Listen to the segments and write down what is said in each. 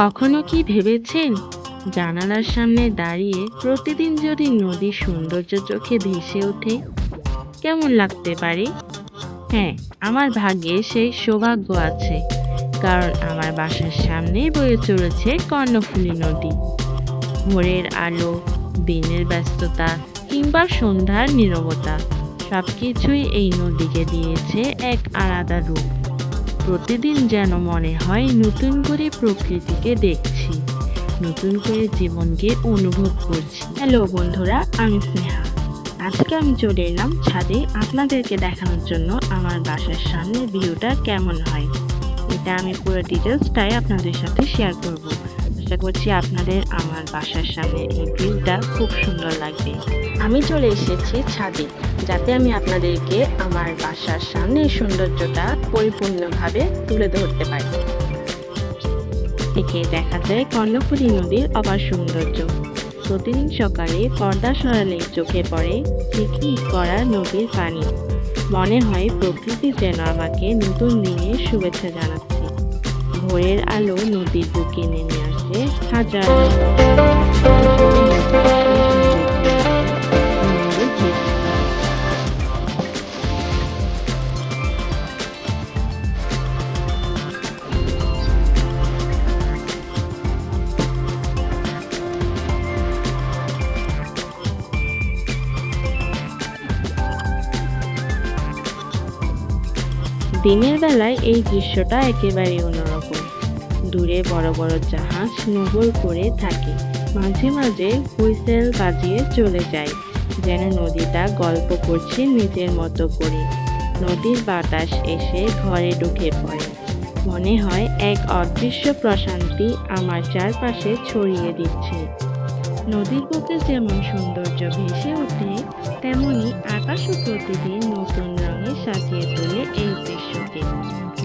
কখনো কি ভেবেছেন জানালার সামনে দাঁড়িয়ে প্রতিদিন যদি নদীর সৌন্দর্য চোখে ভেসে ওঠে কেমন লাগতে পারে? হ্যাঁ, আমার ভাগ্যে সেই সৌভাগ্য আছে, কারণ আমার বাসার সামনেই বয়ে চলেছে কর্ণফুলী নদী। ভোরের আলো, দিনের ব্যস্ততা কিংবা সন্ধ্যার নীরবতা, সবকিছুই এই নদীকে দিয়েছে এক আলাদা রূপ। প্রতিদিন যেন মনে হয় নতুন করে প্রকৃতিকে দেখছি, নতুন করে জীবনকে অনুভব করছি। হ্যালো বন্ধুরা, আমি স্নেহা। আজকে আমি চলে এলাম ছাদে আপনাদেরকে দেখানোর জন্য আমার বাসার সামনে ভিউটা কেমন হয়। এটা আমি পুরো ডিটেলসটাই আপনাদের সাথে শেয়ার করব। আশা করছি আপনাদের আমার বাসার সামনে এই ভিউটা খুব সুন্দর লাগবে। আমি চলে এসেছি ছাদে, যাতে আমি আপনাদেরকে আমার বাসার সামনে সৌন্দর্যটা পরিপূর্ণভাবে তুলে ধরতে পারি। থেকে দেখা যায় কর্ণফুলী নদীর অপার সৌন্দর্য। প্রতিদিন সকালে পর্দা সরালেই চোখে পড়ে ঝিকমিক করা নদীর পানি। মনে হয় প্রকৃতি যেন আমাকে নতুন দিনের শুভেচ্ছা জানাচ্ছে। ভোরের আলো নদীর বুকে নেমে আসে হাজার দিনের বেলায় এই দৃশ্যটা একেবারে অন্যরকম। দূরে বড় বড় জাহাজ নূপুর করে থাকে, মাঝে মাঝে হুইসেল বাজিয়ে চলে যায়, যেন নদীটা গল্প করছে নিজের মতো করে। নদীর বাতাস এসে ঘরে ঢুকে পড়ে, মনে হয় এক অদৃশ্য প্রশান্তি আমার চারপাশে ছড়িয়ে দিচ্ছে। নদীর বুকে যেমন সৌন্দর্য ভেসে ওঠে, তেমনি আকাশও প্রতিদিন নতুন রঙে সাজিয়ে তোলে এই দৃশ্যকে।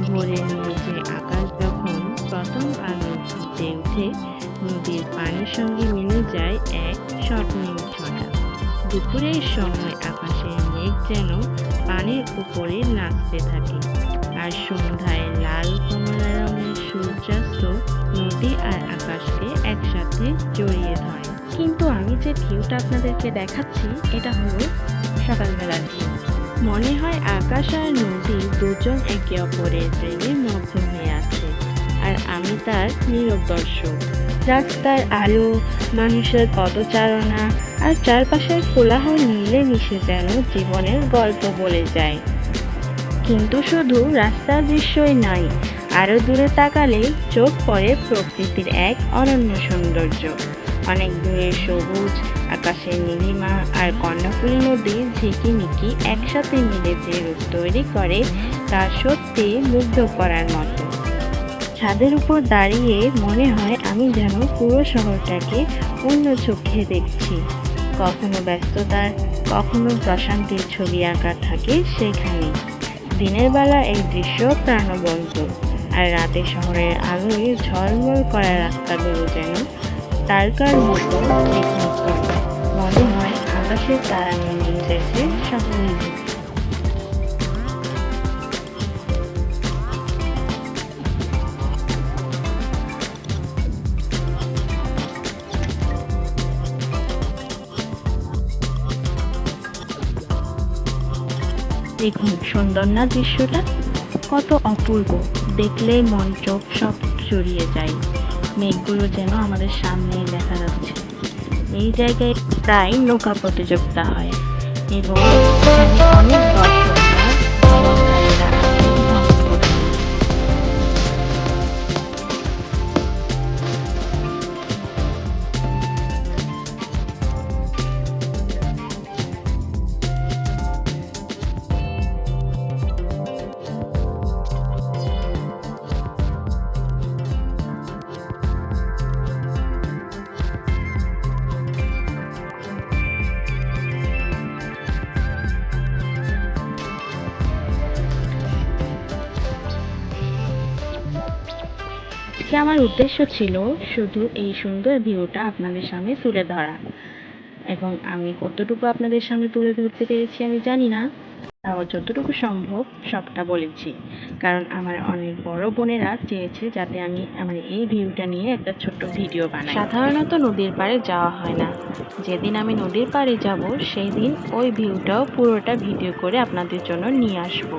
ভোরের নিচে আকাশ যখন প্রথম আলো ফুটে উঠে, নদীর পানির সঙ্গে মিলে যায় এক স্বপ্নীল ছটা। দুপুরের সময় আকাশের মেঘ যেন পানির উপরে নাচতে থাকে, আর সন্ধ্যায় লাল কমলা রঙের সূর্যাস্ত নদী আর আকাশকে একসাথে জড়িয়ে ধরে। কিন্তু আমি যে ভিউটা আপনাদেরকে দেখাচ্ছি, এটা হলো সকালবেলার ভিউ। মনে হয় আকাশ আর নদী দুজন একে অপরের প্রেমে মগ্ন হয়ে আছে, আর আমি তার নীরব দর্শক। রাস্তার আলো, মানুষের পদচারণা আর চারপাশের কোলাহল মিলে মিশে যেন জীবনের গল্প বলে যায়। কিন্তু শুধু রাস্তার দৃশ্যই নয়, আরো দূরে তাকালে চোখ পড়ে প্রকৃতির এক অনন্য সৌন্দর্য। অনেক দূরে সবুজ, আকাশের নীলিমা আর কর্ণফুলী নদীর ঝিকিমিকি একসাথে মিলে যে রূপ তৈরি করে, তা সত্যি মুগ্ধ করার মতো। ছাদের উপর দাঁড়িয়ে মনে হয় আমি যেন পুরো শহরটাকে অন্য চোখে দেখছি। কখনো ব্যস্ততার, কখনো প্রশান্তির ছবি আঁকা থাকে সেখানে। দিনের বেলা এই দৃশ্য প্রাণবন্ত, আর রাতে শহরের আলোয় ঝলমল করা রাস্তাগুলো যেন তারকার মতো ঝিকমিক করে। মনে হয় আকাশের তারা নেমে এসেছে শহরের দিকে। দেখুন সুন্দর না দৃশ্যটা, কত অপূর্ব! দেখলেই মন চোখ সব জড়িয়ে যায়। মেঘগুলো যেন আমাদের সামনেই দেখা যাচ্ছে। এই জায়গায় প্রায় নৌকা প্রতিযোগিতা হয় এবং এখানে অনেক দর্শকরা ভ্রমণকারীরা আসে ভ্রমণ করতে। আমার উদ্দেশ্য ছিল শুধু এই সুন্দর ভিউটা আপনাদের সামনে তুলে ধরা, এবং আমি কতটুকু আপনাদের সামনে তুলে ধরতে পেরেছি আমি জানি না। তাও যতটুকু সম্ভব সবটা বলেছি, কারণ আমার অনেক বড় বোনেরা চেয়েছে যাতে আমি আমার এই ভিউটা নিয়ে একটা ছোট্ট ভিডিও বানাই। সাধারণত নদীর পাড়ে যাওয়া হয় না, যেদিন আমি নদীর পাড়ে যাব সেই দিন ওই ভিউটাও পুরোটা ভিডিও করে আপনাদের জন্য নিয়ে আসবো।